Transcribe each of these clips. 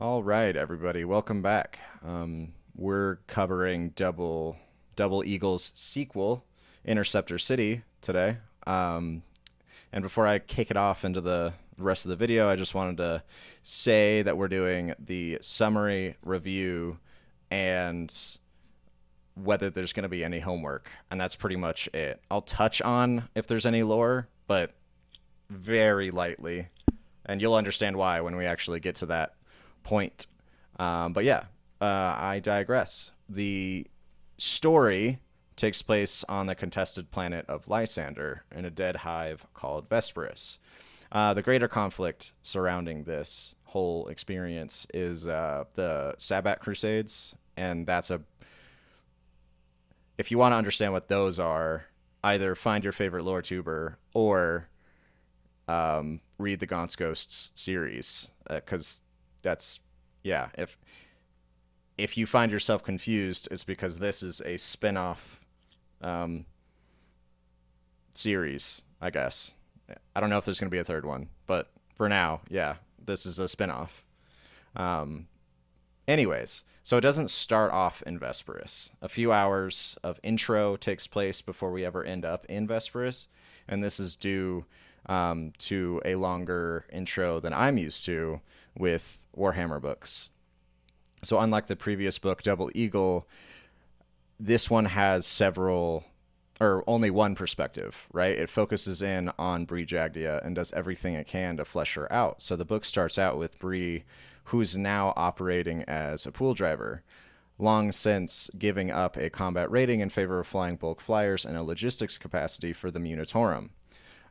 All right, everybody, welcome back. We're covering Double Eagle's sequel, Interceptor City, today. And before I kick it off into the rest of the video, I just wanted to say that we're doing the summary review and whether there's going to be any homework, and that's pretty much it. I'll touch on if there's any lore, but very lightly, and you'll understand why when we actually get to that point. But yeah, I digress. The story takes place on the contested planet of Lysander in a dead hive called Vesperus. The greater conflict surrounding this whole experience is the Sabbat Crusades, and that's a. If you want to understand what those are, either find your favorite lore tuber or read the Gaunt's Ghosts series, because that's yeah. If you find yourself confused, it's because this is a spin-off series, I guess. I don't know if there's going to be a third one, but for now, yeah, this is a spin-off. Um, Anyways, so it doesn't start off in Vesperus. A few hours of intro takes place before we ever end up in Vesperus, and this is due to a longer intro than I'm used to with Warhammer books. So unlike the previous book, Double Eagle, this one has several, or only one perspective, right? It focuses in on Bree Jagdia and does everything it can to flesh her out. So the book starts out with Bree, who's now operating as a pool driver, long since giving up a combat rating in favor of flying bulk flyers and a logistics capacity for the Munitorum.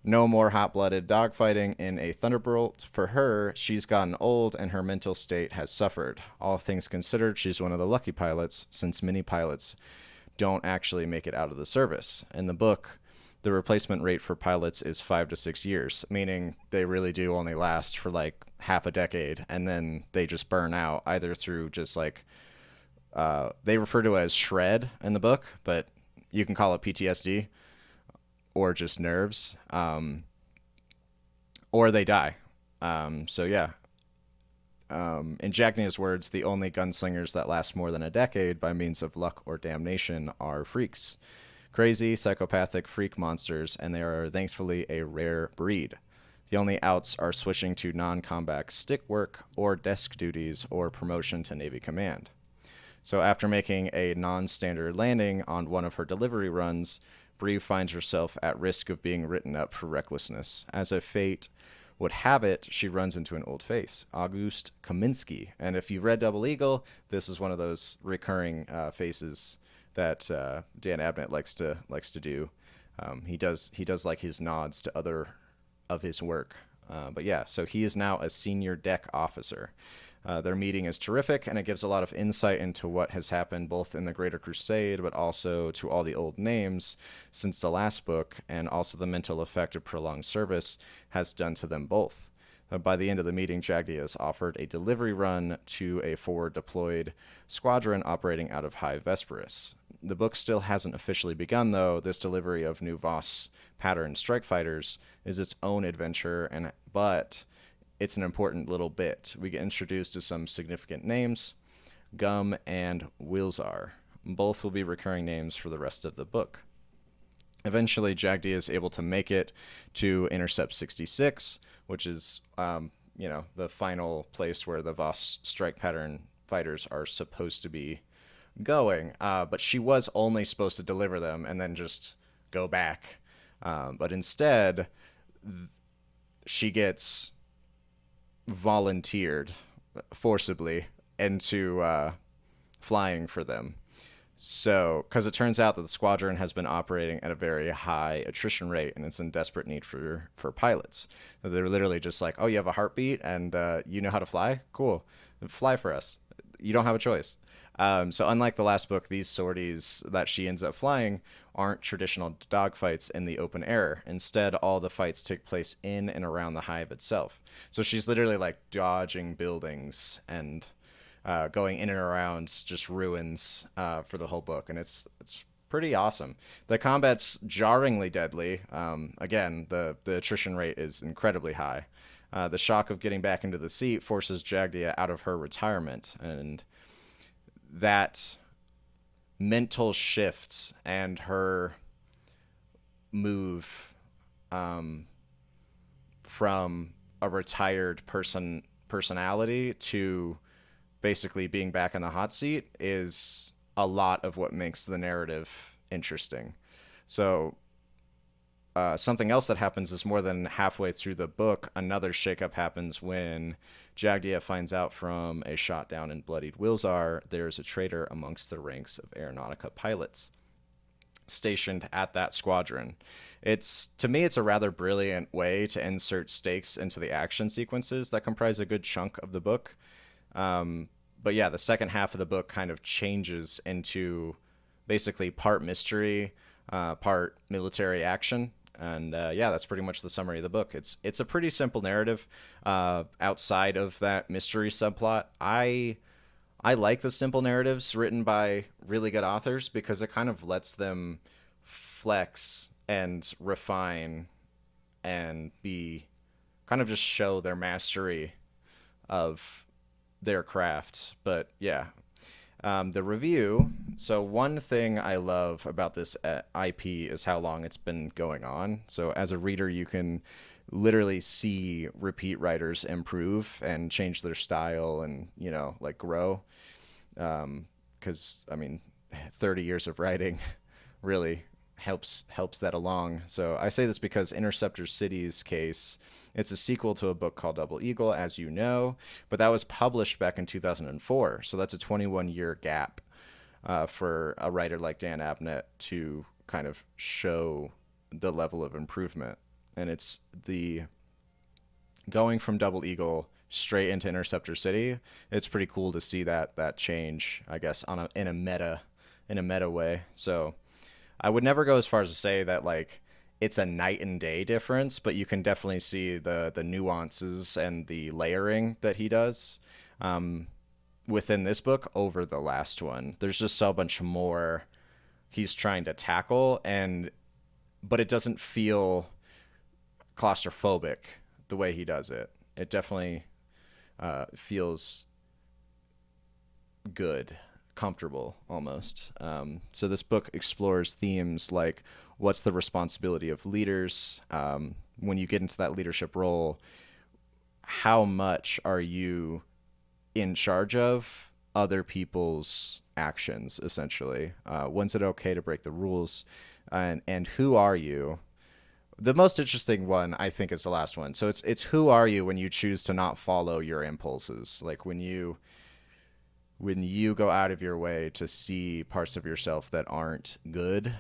No more hot-blooded dogfighting in a Thunderbolt for her. She's gotten old and her mental state has suffered. All things considered, she's one of the lucky pilots, since many pilots don't actually make it out of the service. In the book, the replacement rate for pilots is 5 to 6 years, meaning they really do only last for like half a decade, and then they just burn out, either through just like they refer to it as shred in the book, but you can call it PTSD or just nerves, or they die. So yeah, in Jagnia's words, the only gunslingers that last more than a decade by means of luck or damnation are freaks. Crazy, psychopathic freak monsters, and they are thankfully a rare breed. The only outs are switching to non-combat stick work or desk duties or promotion to Navy Command. So after making a non-standard landing on one of her delivery runs, Bree finds herself at risk of being written up for recklessness. As if fate would have it, she runs into an old face, August Kaminsky. And if you've read Double Eagle, this is one of those recurring faces that Dan Abnett likes to do. He does like his nods to other of his work. But yeah, so he is now a senior deck officer. Their meeting is terrific, and it gives a lot of insight into what has happened both in the Greater Crusade, but also to all the old names since the last book, and also the mental effect of prolonged service has done to them both. By the end of the meeting, Jagdia is offered a delivery run to a forward deployed squadron operating out of High Vesperus. The book still hasn't officially begun, though. This delivery of new Voss pattern strike fighters is its own adventure, but it's an important little bit. We get introduced to some significant names, Gum and Wilzar. Both will be recurring names for the rest of the book. Eventually, Jagdia is able to make it to Intercept 66, which is, the final place where the Voss strike pattern fighters are supposed to be going. But she was only supposed to deliver them and then just go back. But instead, she gets volunteered forcibly into flying for them. So, because it turns out that the squadron has been operating at a very high attrition rate, and it's in desperate need for pilots. They're literally just like, oh, you have a heartbeat and you know how to fly? Cool. Then fly for us. You don't have a choice. So unlike the last book, these sorties that she ends up flying aren't traditional dogfights in the open air. Instead, all the fights take place in and around the hive itself. So she's literally like dodging buildings and going in and around just ruins for the whole book, and it's pretty awesome. The combat's jarringly deadly. Again, the attrition rate is incredibly high. The shock of getting back into the seat forces Jagdia out of her retirement, and that mental shift and her move from a retired personality to basically being back in the hot seat is a lot of what makes the narrative interesting. So something else that happens is more than halfway through the book, another shakeup happens when Jagdia finds out from a shot down and bloodied Wilzar there's a traitor amongst the ranks of Aeronautica pilots stationed at that squadron. To me, it's a rather brilliant way to insert stakes into the action sequences that comprise a good chunk of the book. But yeah, the second half of the book kind of changes into basically part mystery, part military action. And yeah, that's pretty much the summary of the book. It's a pretty simple narrative outside of that mystery subplot. I like the simple narratives written by really good authors because it kind of lets them flex and refine and be kind of just show their mastery of their craft. But yeah, the review. So one thing I love about this IP is how long it's been going on. So as a reader, you can literally see repeat writers improve and change their style and, like grow. Because I mean, 30 years of writing really helps that along. So I say this because Interceptor City's case, it's a sequel to a book called Double Eagle, as you know, but that was published back in 2004. So that's a 21-year gap for a writer like Dan Abnett to kind of show the level of improvement. And it's the going from Double Eagle straight into Interceptor City. It's pretty cool to see that change, I guess, in a meta way. So I would never go as far as to say that like it's a night and day difference, but you can definitely see the nuances and the layering that he does within this book over the last one. There's just so much more he's trying to tackle, but it doesn't feel claustrophobic the way he does it. It definitely feels good, comfortable almost. So this book explores themes like what's the responsibility of leaders when you get into that leadership role. How much are you in charge of other people's actions, essentially? When's it okay to break the rules? And who are you? The most interesting one, I think, is the last one. So it's who are you when you choose to not follow your impulses? Like when you go out of your way to see parts of yourself that aren't good,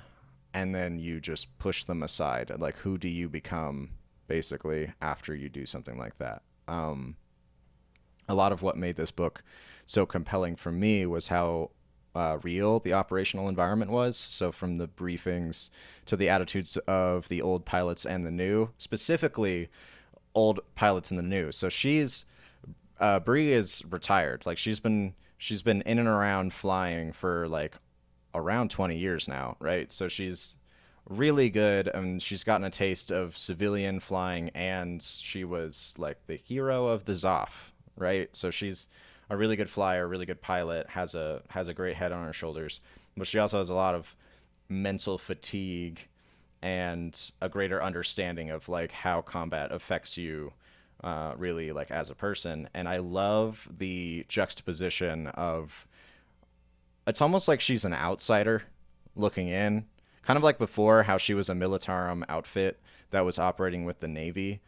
and then you just push them aside. Like, who do you become, basically, after you do something like that? A lot of what made this book so compelling for me was how real the operational environment was. So from the briefings to the attitudes of the old pilots and the new, specifically old pilots and the new. So Bree is retired. Like she's been in and around flying for like around 20 years now, right? So she's really good, and she's gotten a taste of civilian flying, and she was like the hero of the Zoff, right? So she's a really good flyer, really good pilot, has a great head on her shoulders, but she also has a lot of mental fatigue and a greater understanding of like how combat affects you really like as a person. And I love the juxtaposition of, it's almost like she's an outsider looking in, kind of like before how she was a Militarum outfit that was operating with the Navy.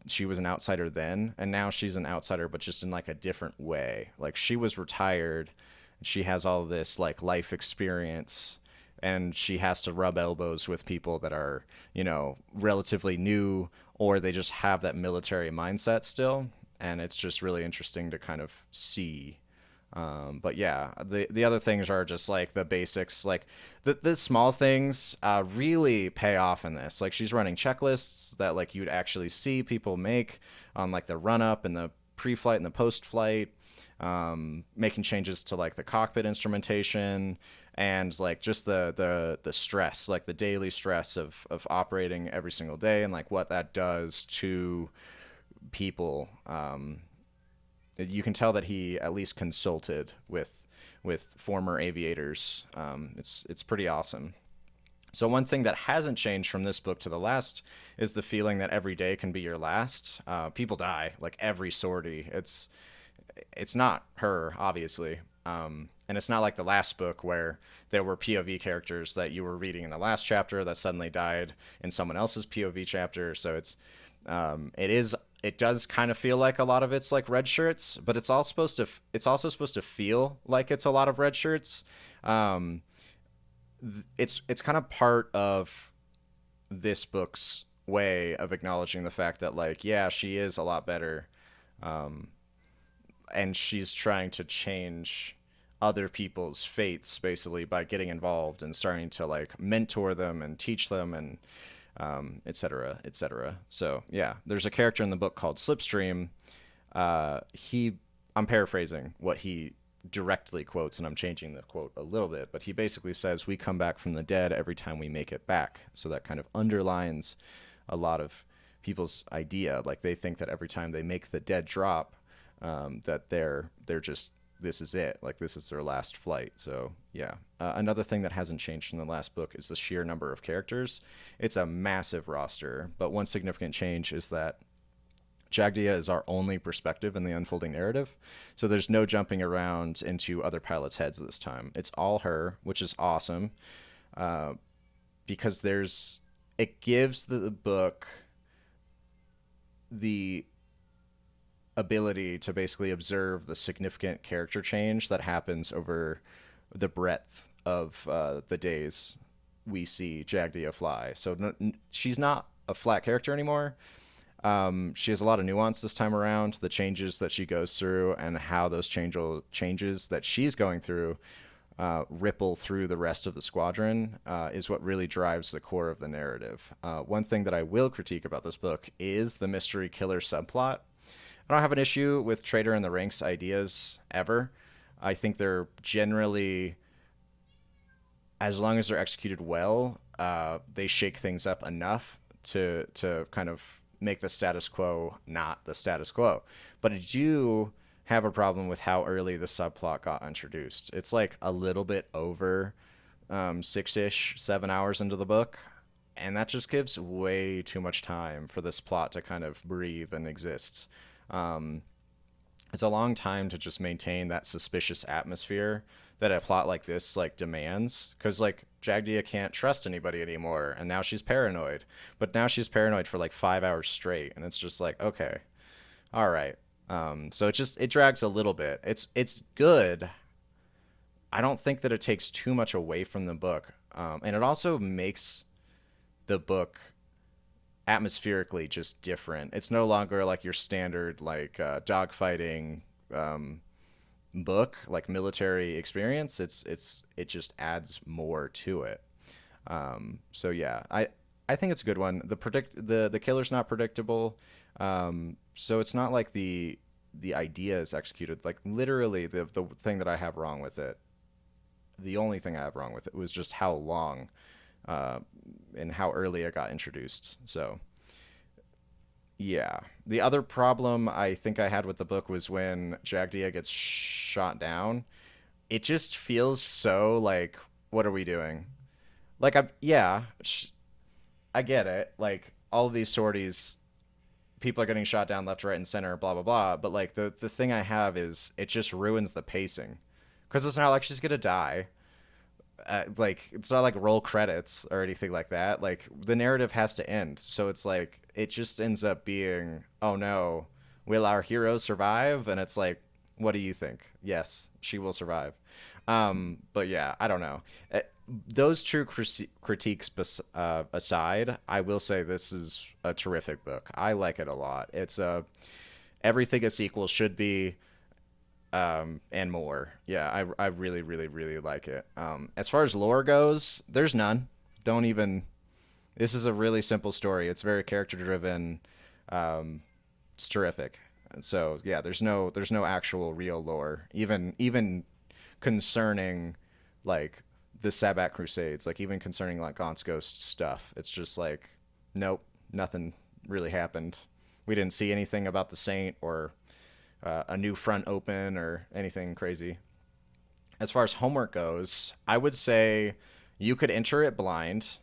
She was an outsider then, and now she's an outsider, but just in like a different way. Like she was retired, and she has all this like life experience, and she has to rub elbows with people that are, relatively new, or they just have that military mindset still. And it's just really interesting to kind of see. But yeah, the other things are just like the basics, like the small things really pay off in this. Like she's running checklists that like you'd actually see people make on like the run up and the pre-flight and the post-flight, making changes to like the cockpit instrumentation and like just the stress, like the daily stress of operating every single day, and like what that does to people. You can tell that he at least consulted with former aviators. It's pretty awesome. So one thing that hasn't changed from this book to the last is the feeling that every day can be your last. People die, like every sortie. It's not her, obviously. And it's not like the last book where there were POV characters that you were reading in the last chapter that suddenly died in someone else's POV chapter. So it does kind of feel like a lot of it's like red shirts, but it's also supposed to feel like it's a lot of red shirts. It's kind of part of this book's way of acknowledging the fact that, like, yeah, she is a lot better, and she's trying to change other people's fates basically by getting involved and starting to like mentor them and teach them and et cetera, et cetera. So yeah, there's a character in the book called Slipstream. I'm paraphrasing what he directly quotes, and I'm changing the quote a little bit, but he basically says, "We come back from the dead every time we make it back." So that kind of underlines a lot of people's idea. Like they think that every time they make the dead drop, that they're just, this is it. Like this is their last flight. So yeah. Another thing that hasn't changed from the last book is the sheer number of characters. It's a massive roster, but one significant change is that Jagdia is our only perspective in the unfolding narrative. So there's no jumping around into other pilots' heads this time. It's all her, which is awesome, because it gives the book the ability to basically observe the significant character change that happens over the breadth of the days we see Jagdia fly. So she's not a flat character anymore. She has a lot of nuance this time around. The changes that she goes through and how those changes that she's going through ripple through the rest of the squadron is what really drives the core of the narrative. One thing that I will critique about this book is the mystery killer subplot. I don't have an issue with Traitor in the Ranks ideas ever. I think they're generally, as long as they're executed well, they shake things up enough to kind of make the status quo not the status quo. But I do have a problem with how early the subplot got introduced. It's like a little bit over 7 hours into the book, and that just gives way too much time for this plot to kind of breathe and exist. It's a long time to just maintain that suspicious atmosphere that a plot like this like demands, because like Jagdia can't trust anybody anymore, and now she's paranoid. But now she's paranoid for like 5 hours straight, and it's just like, okay, all right. So it drags a little bit. It's good. I don't think that it takes too much away from the book, and it also makes the book atmospherically just different. It's no longer like your standard like dogfighting book, like military experience. It just adds more to it. So yeah, I think it's a good one. The killer's not predictable, so it's not like the idea is executed. Like literally the thing that I have wrong with it, the only thing I have wrong with it was just how long and how early it got introduced. So yeah. The other problem I think I had with the book was when Jagdia gets shot down. It just feels so like, what are we doing? Like, I get it. Like, all of these sorties, people are getting shot down left, right, and center, blah, blah, blah. But, like, the thing I have is it just ruins the pacing. Because it's not like she's going to die. Like, it's not like roll credits or anything like that. Like, the narrative has to end. So it's like, it just ends up being, oh no, will our hero survive? And it's like, what do you think? Yes, she will survive. But yeah, I don't know. Those true critiques aside, I will say this is a terrific book. I like it a lot. It's everything a sequel should be, and more. Yeah, I really, really, really like it. As far as lore goes, there's none. Don't even. This is a really simple story. It's very character driven. It's terrific. And so yeah, there's no actual real lore, even concerning like the Sabbat Crusades, like even concerning like Gaunt's Ghost stuff. It's just like, nope, nothing really happened. We didn't see anything about the Saint or a new front open or anything crazy. As far as homework goes, I would say you could enter it blind,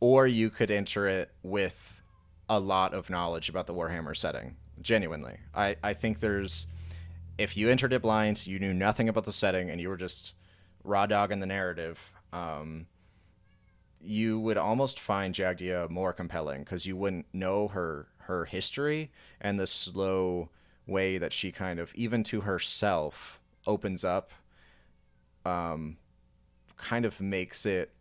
or you could enter it with a lot of knowledge about the Warhammer setting. Genuinely, I think there's, if you entered it blind, you knew nothing about the setting, and you were just raw dogging the narrative, you would almost find Jagdia more compelling because you wouldn't know her history and the slow way that she kind of, even to herself, opens up, kind of makes it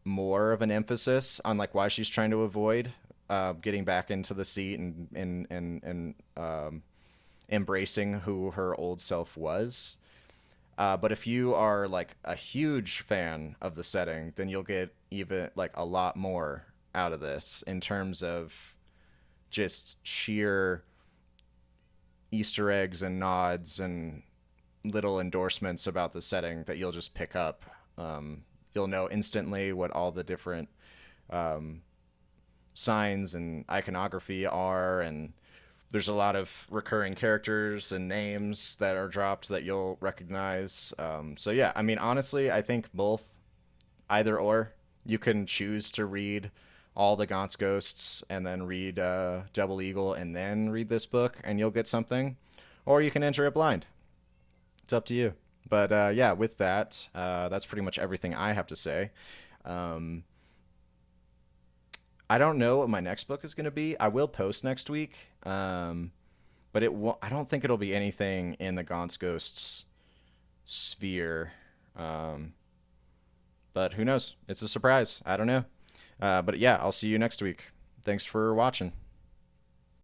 more of an emphasis on like why she's trying to avoid getting back into the seat and embracing who her old self was. But if you are like a huge fan of the setting, then you'll get even like a lot more out of this in terms of just sheer Easter eggs and nods and little endorsements about the setting that you'll just pick up. You'll know instantly what all the different signs and iconography are, and there's a lot of recurring characters and names that are dropped that you'll recognize. So yeah, I mean, honestly, I think both, either or. You can choose to read all the Gaunt's Ghosts and then read Double Eagle and then read this book, and you'll get something, or you can enter it blind. It's up to you. But yeah, with that, that's pretty much everything I have to say. I don't know what my next book is going to be. I will post next week, but I don't think it'll be anything in the Gaunt's Ghosts sphere. But who knows? It's a surprise. I don't know. But yeah, I'll see you next week. Thanks for watching.